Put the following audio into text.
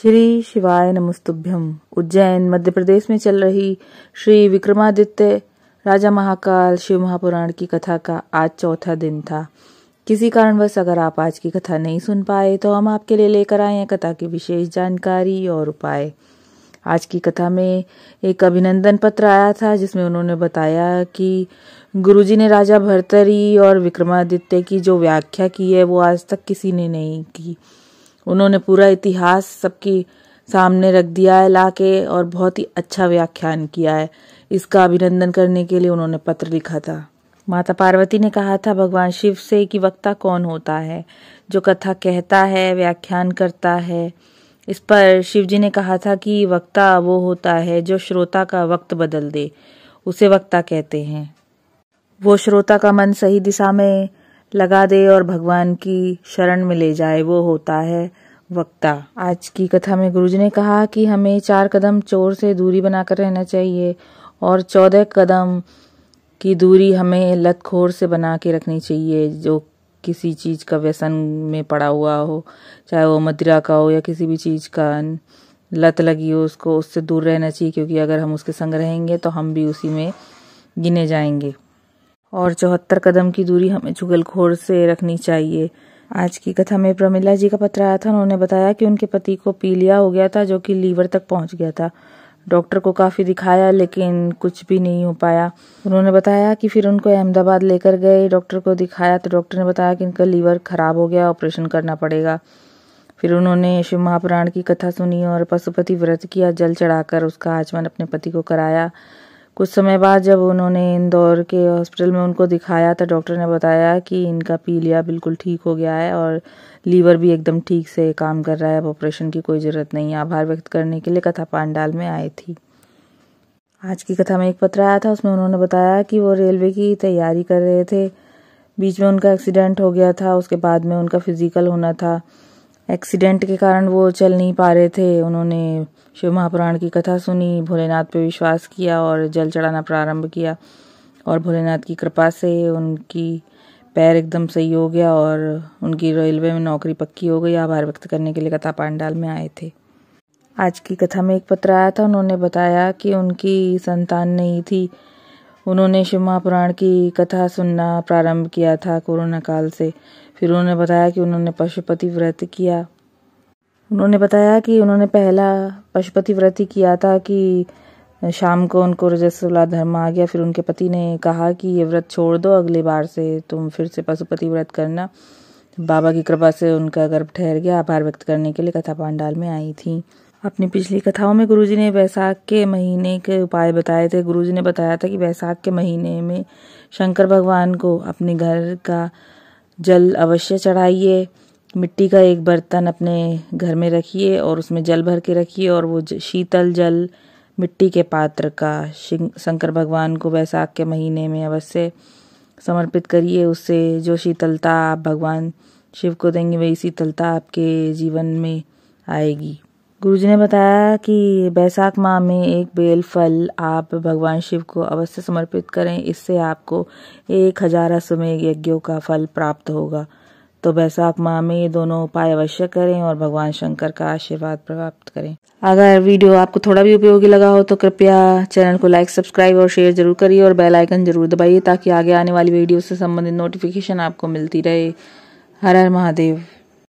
श्री शिवाय नमस्तुभ्यम। उज्जैन मध्य प्रदेश में चल रही श्री विक्रमादित्य राजा महाकाल शिव महापुराण की कथा का आज चौथा दिन था। किसी कारणवश अगर आप आज की कथा नहीं सुन पाए तो हम आपके लिए लेकर आए हैं कथा की विशेष जानकारी और उपाय। आज की कथा में एक अभिनंदन पत्र आया था जिसमें उन्होंने बताया कि गुरुजी ने राजा भर्तरी और विक्रमादित्य की जो व्याख्या की है वो आज तक किसी ने नहीं की। उन्होंने पूरा इतिहास सबके सामने रख दिया है लाके और बहुत ही अच्छा व्याख्यान किया है। इसका अभिनंदन करने के लिए उन्होंने पत्र लिखा था। माता पार्वती ने कहा था भगवान शिव से कि वक्ता कौन होता है, जो कथा कहता है, व्याख्यान करता है। इस पर शिव जी ने कहा था कि वक्ता वो होता है जो श्रोता का वक्त बदल दे, उसे वक्ता कहते हैं। वो श्रोता का मन सही दिशा में लगा दे और भगवान की शरण में ले जाए, वो होता है वक्ता। आज की कथा में गुरुजी ने कहा कि हमें 4 कदम चोर से दूरी बनाकर रहना चाहिए और 14 कदम की दूरी हमें लतखोर से बना के रखनी चाहिए, जो किसी चीज का व्यसन में पड़ा हुआ हो, चाहे वो मदिरा का हो या किसी भी चीज का लत लगी हो, उसको उससे दूर रहना चाहिए, क्योंकि अगर हम उसके संग रहेंगे तो हम भी उसी में गिने जाएंगे। और 74 कदम की दूरी हमें चुगलखोर से रखनी चाहिए। आज की कथा में प्रमिला जी का पत्र आया था। उन्होंने बताया कि उनके पति को पीलिया हो गया था, जो कि लीवर तक पहुंच गया था। डॉक्टर को काफी दिखाया लेकिन कुछ भी नहीं हो पाया। उन्होंने बताया कि फिर उनको अहमदाबाद लेकर गए, डॉक्टर को दिखाया तो डॉक्टर ने बताया कि इनका लीवर खराब हो गया, ऑपरेशन करना पड़ेगा। फिर उन्होंने शिव महापुराण की कथा सुनी और पशुपति व्रत किया, जल चढ़ाकर उसका आचमन अपने पति को कराया। कुछ समय बाद जब उन्होंने इंदौर के हॉस्पिटल में उनको दिखाया तो डॉक्टर ने बताया कि इनका पीलिया बिल्कुल ठीक हो गया है और लीवर भी एकदम ठीक से काम कर रहा है, अब ऑपरेशन की कोई ज़रूरत नहीं है। आभार व्यक्त करने के लिए कथा पांडाल में आई थी। आज की कथा में एक पत्र आया था, उसमें उन्होंने बताया कि वो रेलवे की तैयारी कर रहे थे, बीच में उनका एक्सीडेंट हो गया था, उसके बाद में उनका फिजिकल होना था। एक्सीडेंट के कारण वो चल नहीं पा रहे थे। उन्होंने शिव महापुराण की कथा सुनी, भोलेनाथ पे विश्वास किया और जल चढ़ाना प्रारंभ किया और भोलेनाथ की कृपा से उनकी पैर एकदम सही हो गया और उनकी रेलवे में नौकरी पक्की हो गई। आभार व्यक्त करने के लिए कथा पांडाल में आए थे। आज की कथा में एक पत्र आया था, उन्होंने बताया कि उनकी संतान नहीं थी। उन्होंने शिव महापुराण की कथा सुनना प्रारंभ किया था कोरोना काल से। फिर उन्होंने बताया कि उन्होंने पशुपति व्रत किया। उन्होंने बताया कि उन्होंने पहला पशुपति व्रत ही किया था कि शाम को उनको रजस्वला धर्म आ गया। फिर उनके पति ने कहा कि ये व्रत छोड़ दो, अगली बार से तुम फिर से पशुपति व्रत करना। बाबा की कृपा से उनका गर्भ ठहर गया। आभार व्यक्त करने के लिए कथा पांडाल में आई थी। अपनी पिछली कथाओं में गुरुजी ने बैसाख के महीने के उपाय बताए थे। गुरुजी ने बताया था कि बैसाख के महीने में शंकर भगवान को अपने घर का जल अवश्य चढ़ाइए। मिट्टी का एक बर्तन अपने घर में रखिए और उसमें जल भर के रखिए और वो शीतल जल मिट्टी के पात्र का शंकर भगवान को बैसाख के महीने में अवश्य समर्पित करिए। उससे जो शीतलता आप भगवान शिव को देंगे वही शीतलता आपके जीवन में आएगी। गुरुजी ने बताया कि बैसाख माह में एक बेल फल आप भगवान शिव को अवश्य समर्पित करें, इससे आपको 1000 अश्वमेध यज्ञों का फल प्राप्त होगा। तो बैसाख माह में ये दोनों उपाय अवश्य करें और भगवान शंकर का आशीर्वाद प्राप्त करें। अगर वीडियो आपको थोड़ा भी उपयोगी लगा हो तो कृपया चैनल को लाइक, सब्सक्राइब और शेयर जरूर करिए और बेल आइकन जरूर दबाइए ताकि आगे आने वाली वीडियो से संबंधित नोटिफिकेशन आपको मिलती रहे। हर हर महादेव।